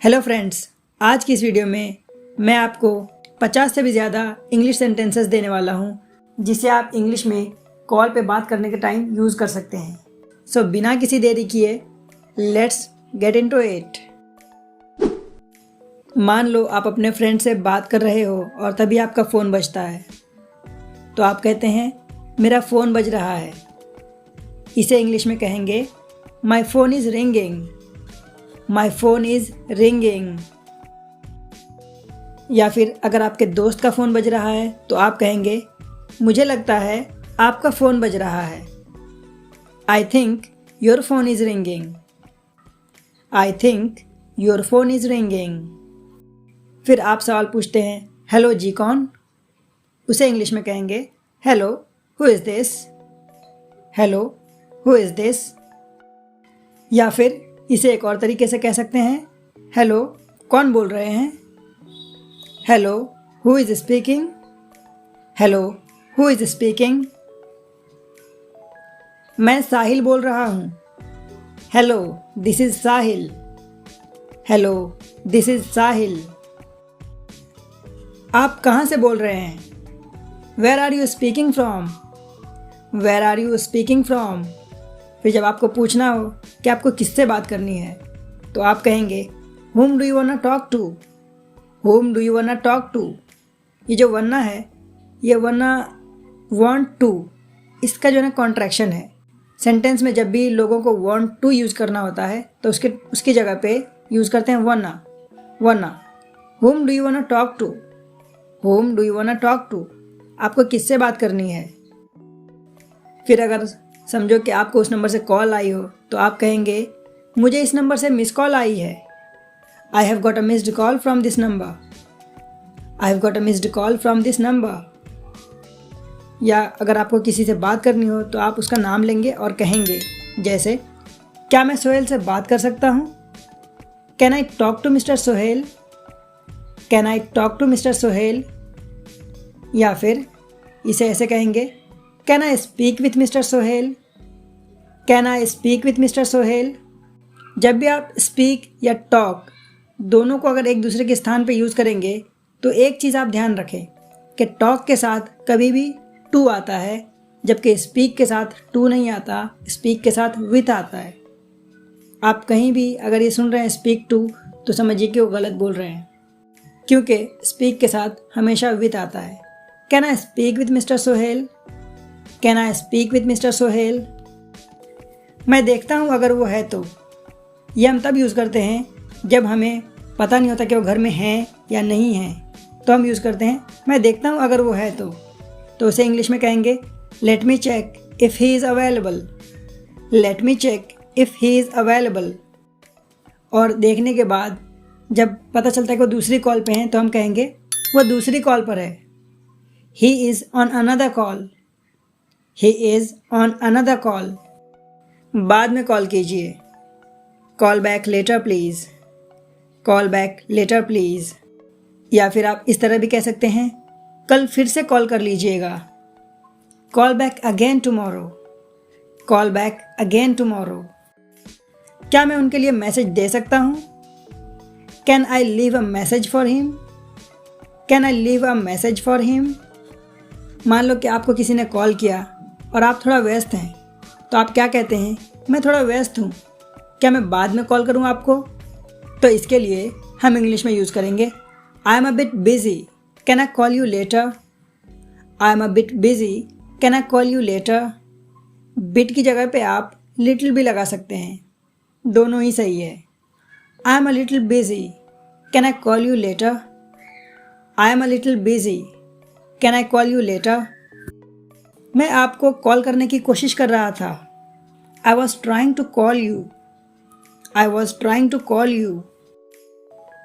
Hello friends, आज की इस वीडियो में मैं आपको 50 से भी ज़्यादा इंग्लिश सेंटेंसेस देने वाला हूँ जिसे आप इंग्लिश में कॉल पे बात करने के टाइम यूज़ कर सकते हैं। सो बिना किसी देरी किए लेट्स गेट इनटू इट। मान लो आप अपने फ्रेंड से बात कर रहे हो और तभी आपका फ़ोन बजता है, तो आप कहते हैं मेरा फ़ोन बज रहा है। इसे इंग्लिश में कहेंगे my phone is ringing. My phone is ringing. या फिर अगर आपके दोस्त का फ़ोन बज रहा है तो आप कहेंगे मुझे लगता है आपका फ़ोन बज रहा है। I think your phone is ringing. I think your phone is ringing. फिर आप सवाल पूछते हैं हेलो जी कौन? उसे इंग्लिश में कहेंगे hello who is this. Hello who is this. या फिर इसे एक और तरीके से कह सकते हैं हेलो कौन बोल रहे हैं? Hello who is speaking. Hello who is speaking. मैं साहिल बोल रहा हूँ। Hello this is Sahil. Hello this is Sahil. आप कहाँ से बोल रहे हैं? Where are you speaking from. Where are you speaking from. फिर जब आपको पूछना हो कि आपको किससे बात करनी है तो आप कहेंगे whom do you wanna talk to। whom do you wanna talk to। ये जो वरना है ये वरना want to, इसका जो है कॉन्ट्रैक्शन है। सेंटेंस में जब भी लोगों को want to यूज़ करना होता है तो उसकी जगह पे यूज़ करते हैं वरना। वरना whom do you wanna talk to। whom do you wanna talk to, आपको किससे बात करनी है। फिर अगर समझो कि आपको उस नंबर से कॉल आई हो तो आप कहेंगे मुझे इस नंबर से मिस कॉल आई है। आई have got a missed call from this number. I have got a missed call from this number. या अगर आपको किसी से बात करनी हो तो आप उसका नाम लेंगे और कहेंगे जैसे क्या मैं सोहेल से बात कर सकता हूँ? Can I talk to mister Sohail. Can I talk to mister Sohail. या फिर इसे ऐसे कहेंगे can I speak with mister Sohail. Can I speak with mister Sohail. जब भी आप स्पीक या टॉक दोनों को अगर एक दूसरे के स्थान पे यूज़ करेंगे तो एक चीज़ आप ध्यान रखें कि टॉक के साथ कभी भी टू आता है जबकि स्पीक के साथ टू नहीं आता, स्पीक के साथ विथ आता है। आप कहीं भी अगर ये सुन रहे हैं स्पीक टू तो समझिए कि वो गलत बोल रहे हैं क्योंकि स्पीक के साथ हमेशा विथ आता है। Can I speak with mister Sohail. Can I speak with mister Sohail. मैं देखता हूँ अगर वो है तो, ये हम तब यूज़ करते हैं जब हमें पता नहीं होता कि वो घर में है या नहीं है, तो हम यूज़ करते हैं मैं देखता हूँ अगर वो है तो उसे इंग्लिश में कहेंगे let me check if he is available. Let me check if he is available. और देखने के बाद जब पता चलता है कि वो दूसरी कॉल पे हैं तो हम कहेंगे वो दूसरी कॉल पर है। He is on another call. He is on another call. बाद में कॉल कीजिए। Call back later please. Call back later please. या फिर आप इस तरह भी कह सकते हैं कल फिर से कॉल कर लीजिएगा। Call back again tomorrow. Call back again tomorrow. क्या मैं उनके लिए मैसेज दे सकता हूँ? Can I leave a message for him. Can I leave a message for him. मान लो कि आपको किसी ने कॉल किया और आप थोड़ा व्यस्त हैं तो आप क्या कहते हैं मैं थोड़ा व्यस्त हूँ, क्या मैं बाद में कॉल करूँ आपको? तो इसके लिए हम इंग्लिश में यूज़ करेंगे आई am a bit busy. Can I call you later. I am a bit busy. Can I call you letter. Bit की जगह पे आप लिटिल भी लगा सकते हैं, दोनों ही सही है। I am a little busy. Can I call you later. I am a little busy. Can I call you later. मैं आपको कॉल करने की कोशिश कर रहा था। I was trying to call you. I was trying to call you.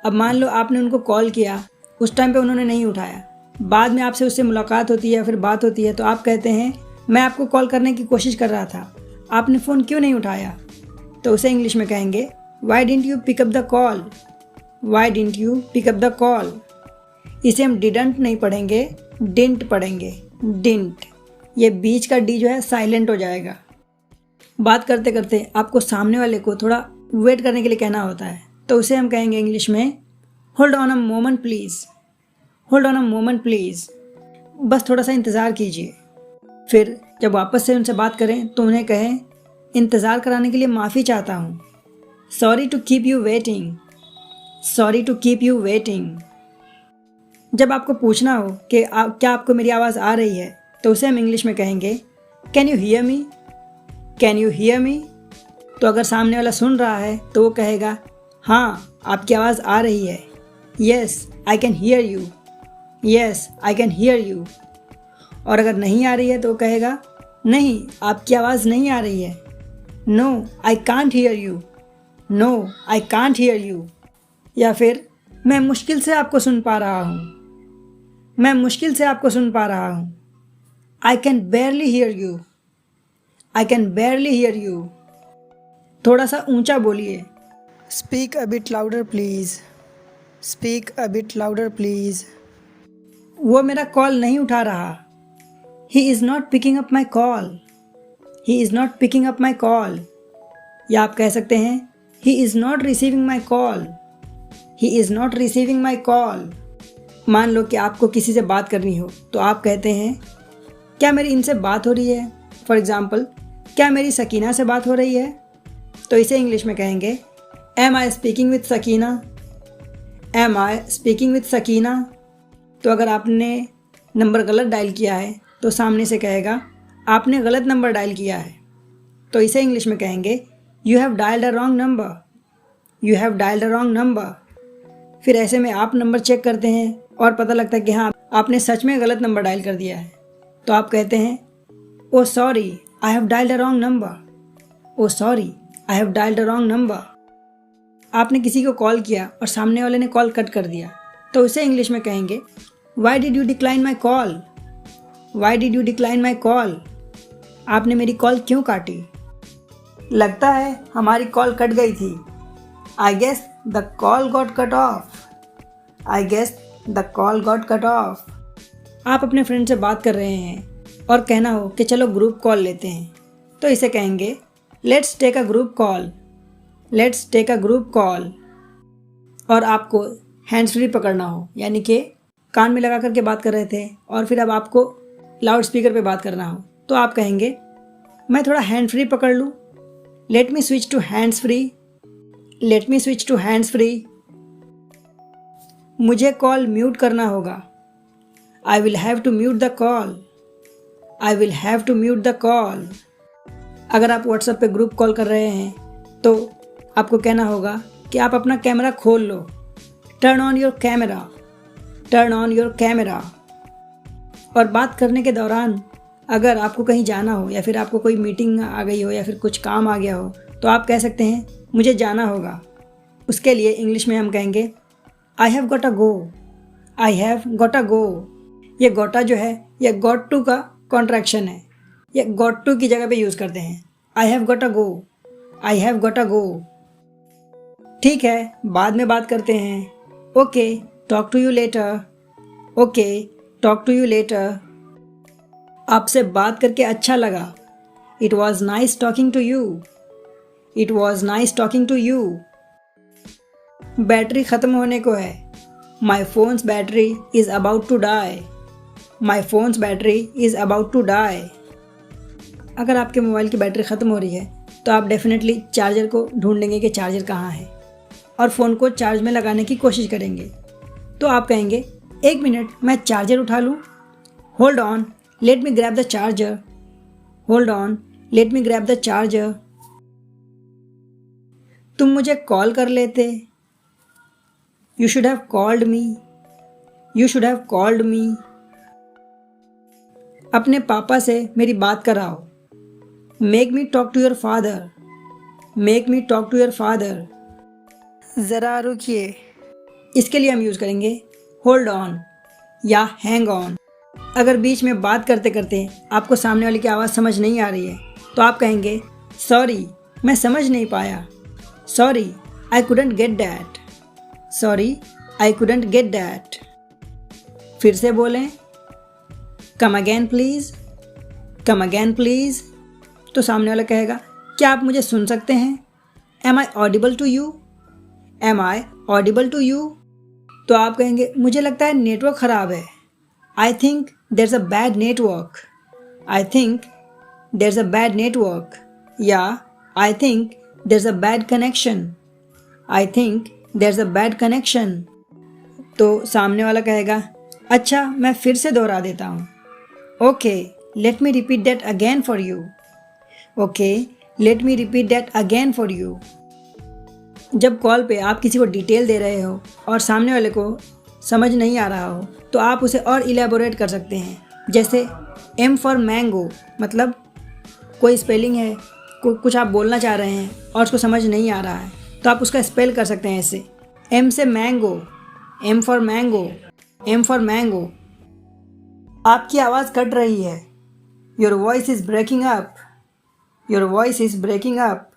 अब मान लो आपने उनको कॉल किया, उस टाइम पे उन्होंने नहीं उठाया, बाद में आपसे उससे मुलाकात होती है या फिर बात होती है तो आप कहते हैं मैं आपको कॉल करने की कोशिश कर रहा था, आपने फ़ोन क्यों नहीं उठाया? तो उसे इंग्लिश में कहेंगे why didn't you pick up the call. Why didn't you pick up the call. इसे हम डिडंट नहीं पढ़ेंगे, डिंट पढ़ेंगे। डिंट, ये बीच का डी जो है साइलेंट हो जाएगा। बात करते करते आपको सामने वाले को थोड़ा वेट करने के लिए कहना होता है तो उसे हम कहेंगे इंग्लिश में hold on a moment please, hold on a moment please, बस थोड़ा सा इंतज़ार कीजिए। फिर जब वापस से उनसे बात करें तो उन्हें कहें इंतज़ार कराने के लिए माफ़ी चाहता हूँ, sorry to keep you waiting, sorry to keep you waiting. जब आपको पूछना हो कि क्या आपको मेरी आवाज़ आ रही है तो उसे हम इंग्लिश में कहेंगे can you hear me, can you hear me. तो अगर सामने वाला सुन रहा है तो वो कहेगा हाँ आपकी आवाज़ आ रही है, yes I can hear you, yes I can hear you. और अगर नहीं आ रही है तो वो कहेगा नहीं आपकी आवाज़ नहीं आ रही है, no I can't hear you, no I can't hear you. या फिर मैं मुश्किल से आपको सुन पा रहा हूँ, मैं मुश्किल से आपको सुन पा रहा हूँ, I can बेयरली here you, I can बेयरली here you. थोड़ा सा ऊंचा बोलिए, speak a bit louder please, speak a bit louder please. वो मेरा कॉल नहीं उठा रहा, he is not picking up my call, he is not picking up my call. या आप कह सकते हैं he is not receiving my call, he is not receiving my call. मान लो कि आपको किसी से बात करनी हो तो आप कहते हैं क्या मेरी इनसे बात हो रही है। फॉर एग्ज़ाम्पल क्या मेरी सकीना से बात हो रही है, तो इसे इंग्लिश में कहेंगे am I speaking with Sakina, am I speaking with Sakina. तो अगर आपने नंबर गलत डायल किया है तो सामने से कहेगा आपने गलत नंबर डायल किया है, तो इसे इंग्लिश में कहेंगे you have dialled a wrong number, you have dialled a wrong number. फिर ऐसे में आप नंबर चेक करते हैं और पता लगता है कि हाँ आपने सच में गलत नंबर डायल कर दिया है, तो आप कहते हैं oh sorry I have dialled a wrong number, oh sorry I have dialled a wrong number. आपने किसी को कॉल किया और सामने वाले ने कॉल कट कर दिया, तो उसे इंग्लिश में कहेंगे why did you decline my call, why did you decline my call. आपने मेरी कॉल क्यों काटी, लगता है हमारी कॉल कट गई थी, I guess the call got cut off, I guess the call got cut off. आप अपने फ्रेंड से बात कर रहे हैं और कहना हो कि चलो ग्रुप कॉल लेते हैं, तो इसे कहेंगे let's take a group call, let's take a group call. और आपको हैंड्स फ्री पकड़ना हो, यानी कि कान में लगा करके बात कर रहे थे और फिर अब आपको लाउड स्पीकर पे बात करना हो, तो आप कहेंगे मैं थोड़ा हैंड फ्री पकड़ लूँ, let me switch to hands free, let me switch to hands free. मुझे कॉल म्यूट करना होगा, I will have to mute the call, I will have to mute the call. अगर आप व्हाट्सएप पे group call कर रहे हैं तो आपको कहना होगा कि आप अपना कैमरा खोल लो, turn on your camera, turn on your camera. और बात करने के दौरान अगर आपको कहीं जाना हो या फिर आपको कोई मीटिंग आ गई हो या फिर कुछ काम आ गया हो तो आप कह सकते हैं मुझे जाना होगा। उसके लिए इंग्लिश में हम कहेंगे I have got a go, I have got a go. ये गोटा जो है ये गॉट टू का कॉन्ट्रैक्शन है, ये गॉट टू की जगह पे यूज़ करते हैं, I have got a go, I have got a go. ठीक है बाद में बात करते हैं, okay talk to you later, okay talk to you later. आपसे बात करके अच्छा लगा, it was nice talking to you, it was nice talking to you. Battery ख़त्म होने को है, my phone's battery is about to die, my phone's battery is about to die. अगर आपके मोबाइल की बैटरी ख़त्म हो रही है तो आप डेफिनेटली चार्जर को ढूंढेंगे कि चार्जर कहाँ है और फ़ोन को चार्ज में लगाने की कोशिश करेंगे। तो आप कहेंगे एक मिनट मैं चार्जर उठा लूँ, hold on let me grab the charger, hold on let me grab the charger. तुम मुझे कॉल कर लेते, you should have called me, you should have called me. अपने पापा से मेरी बात कराओ, make me talk to your father, make me talk to your father. ज़रा रुकिए, इसके लिए हम यूज़ करेंगे होल्ड ऑन या हैंग ऑन। अगर बीच में बात करते करते आपको सामने वाले की आवाज़ समझ नहीं आ रही है तो आप कहेंगे सॉरी मैं समझ नहीं पाया, sorry I couldn't get that, sorry I couldn't get that. फिर से बोलें come again please, come again please. तो सामने वाला कहेगा क्या आप मुझे सुन सकते हैं, am I audible to you, am I audible to you? तो आप कहेंगे मुझे लगता है नेटवर्क ख़राब है। I think there is a bad network. I think there is a bad network. या I think there is a bad connection. I think there is a bad connection. तो सामने वाला कहेगा अच्छा मैं फिर से दोहरा देता हूँ। Okay let me repeat that again for you. Okay let me repeat that again for you. जब कॉल पे आप किसी को डिटेल दे रहे हो और सामने वाले को समझ नहीं आ रहा हो तो आप उसे और इलेबोरेट कर सकते हैं। जैसे एम फॉर मैंगो, मतलब कोई स्पेलिंग है, कुछ आप बोलना चाह रहे हैं और उसको समझ नहीं आ रहा है तो आप उसका स्पेल कर सकते हैं ऐसे, एम से mango, M for mango, M for mango. आपकी आवाज़ कट रही है। Your voice is breaking up. Your voice is breaking up.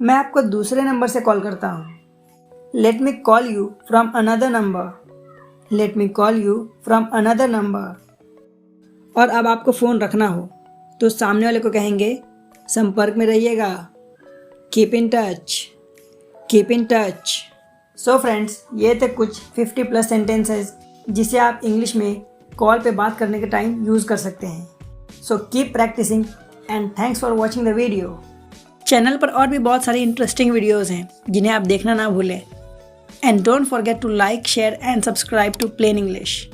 मैं आपको दूसरे नंबर से कॉल करता हूँ। Let me call you from another number. Let me call you from another number. और अब आपको फ़ोन रखना हो तो सामने वाले को कहेंगे संपर्क में रहिएगा। Keep in touch, keep in touch. So friends, ये थे कुछ 50+ सेंटेंसेस जिसे आप इंग्लिश में कॉल पे बात करने के टाइम यूज़ कर सकते हैं। So keep practising and thanks for watching the video. Channel पर और भी बहुत सारी इंटरेस्टिंग वीडियोज़ हैं जिन्हें आप देखना ना भूलें। And don't forget to like, share and subscribe to plain English.